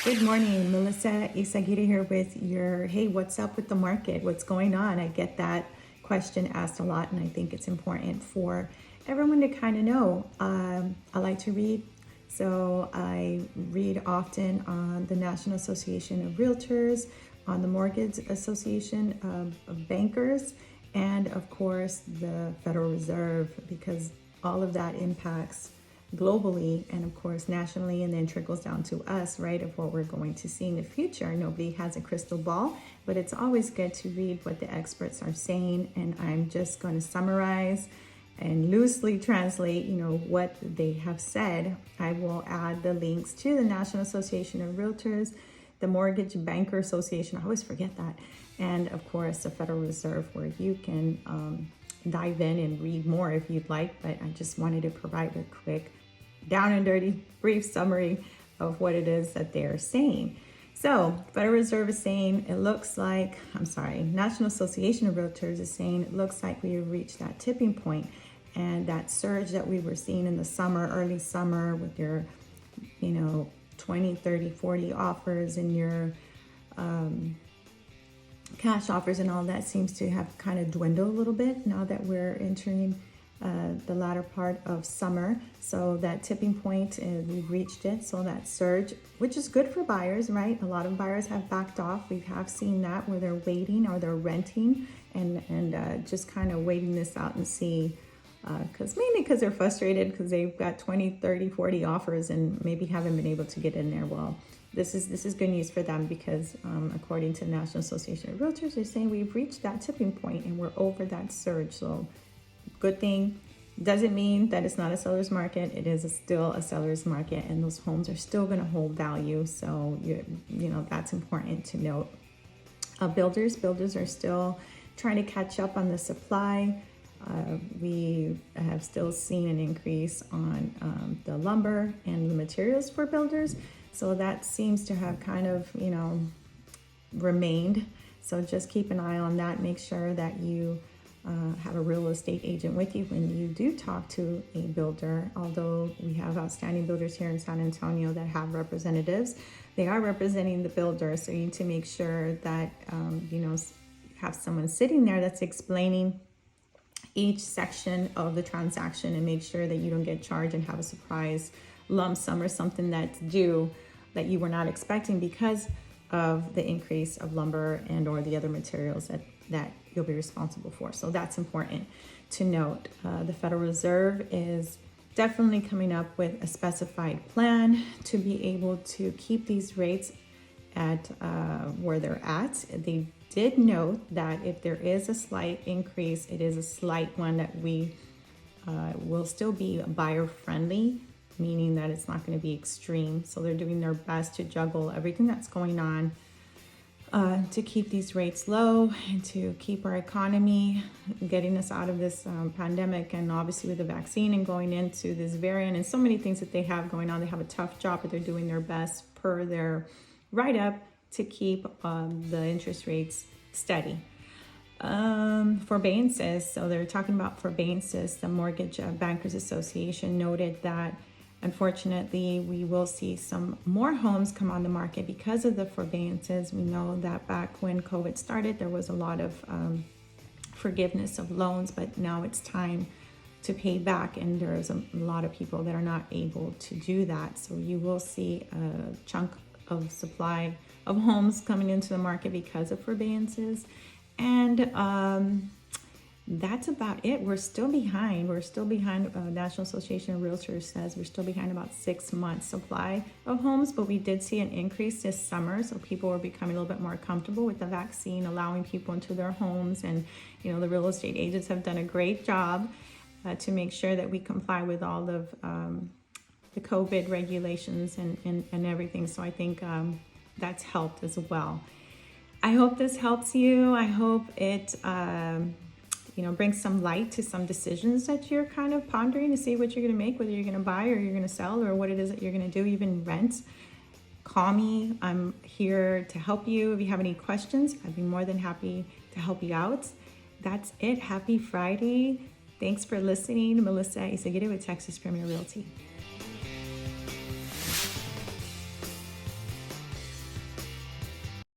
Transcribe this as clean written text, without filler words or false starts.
Good morning, Melissa Izaguirre here with your, hey, what's up with the market? What's going on? I get that question asked a lot, and I think it's important for everyone to kind of know. I like to read, so I read often on the National Association of Realtors, on the Mortgage Association of Bankers, and of course the Federal Reserve, because all of that impacts globally and of course nationally, and then trickles down to us, right, of what we're going to see in the future. Nobody has a crystal ball, but it's always good to read what the experts are saying, and I'm just going to summarize and loosely translate, what they have said. I will add the links to the National Association of Realtors, the Mortgage Banker Association, I always forget that, and of course the Federal Reserve, where you can dive in and read more if you'd like, but I just wanted to provide a quick, down and dirty, brief summary of what it is that they're saying. So, Federal Reserve is saying National Association of Realtors is saying it looks like we have reached that tipping point, and that surge that we were seeing in the summer, early summer, with your, 20, 30, 40 offers and your cash offers and all that seems to have kind of dwindled a little bit now that we're entering the latter part of summer. So that tipping point, we've reached it. So that surge, which is good for buyers, right? A lot of buyers have backed off. We have seen that where they're waiting or they're renting and just kind of waiting this out and see, mainly because they're frustrated because they've got 20, 30, 40 offers and maybe haven't been able to get in there. Well, this is good news for them because according to the National Association of Realtors, they're saying we've reached that tipping point and we're over that surge. So good thing. Doesn't mean that it's not a seller's market. It is still a seller's market, and those homes are still going to hold value. So that's important to note. Builders are still trying to catch up on the supply. We have still seen an increase on the lumber and the materials for builders. So that seems to have kind of, remained. So just keep an eye on that. Make sure that you have a real estate agent with you when you do talk to a builder. Although we have outstanding builders here in San Antonio that have representatives, they are representing the builder. So you need to make sure that, have someone sitting there that's explaining each section of the transaction, and make sure that you don't get charged and have a surprise lump sum or something that's due that you were not expecting because of the increase of lumber and or the other materials that you'll be responsible for. So that's important to note. The Federal Reserve is definitely coming up with a specified plan to be able to keep these rates at where they're at. They did note that if there is a slight increase, it is a slight one, that we will still be buyer friendly, meaning that it's not going to be extreme. So they're doing their best to juggle everything that's going on to keep these rates low and to keep our economy, getting us out of this pandemic, and obviously with the vaccine and going into this variant and so many things that they have going on. They have a tough job, but they're doing their best per their write-up to keep the interest rates steady. Forbearances, so they're talking about forbearances. The Mortgage Bankers Association noted that unfortunately we will see some more homes come on the market because of the forbearances. We know that back when COVID started, there was a lot of forgiveness of loans, but now it's time to pay back, and there's a lot of people that are not able to do that. So you will see a chunk of supply of homes coming into the market because of forbearances. And that's about it. We're still behind. National Association of Realtors says we're still behind about 6 months supply of homes, but we did see an increase this summer. So people are becoming a little bit more comfortable with the vaccine, allowing people into their homes. And, the real estate agents have done a great job to make sure that we comply with all of the COVID regulations and everything. So I think that's helped as well. I hope this helps you. I hope it brings some light to some decisions that you're kind of pondering to see what you're going to make, whether you're going to buy or you're going to sell, or what it is that you're going to do, even rent. Call me. I'm here to help you. If you have any questions, I'd be more than happy to help you out. That's it. Happy Friday. Thanks for listening. Melissa Izaguirre with Texas Premier Realty.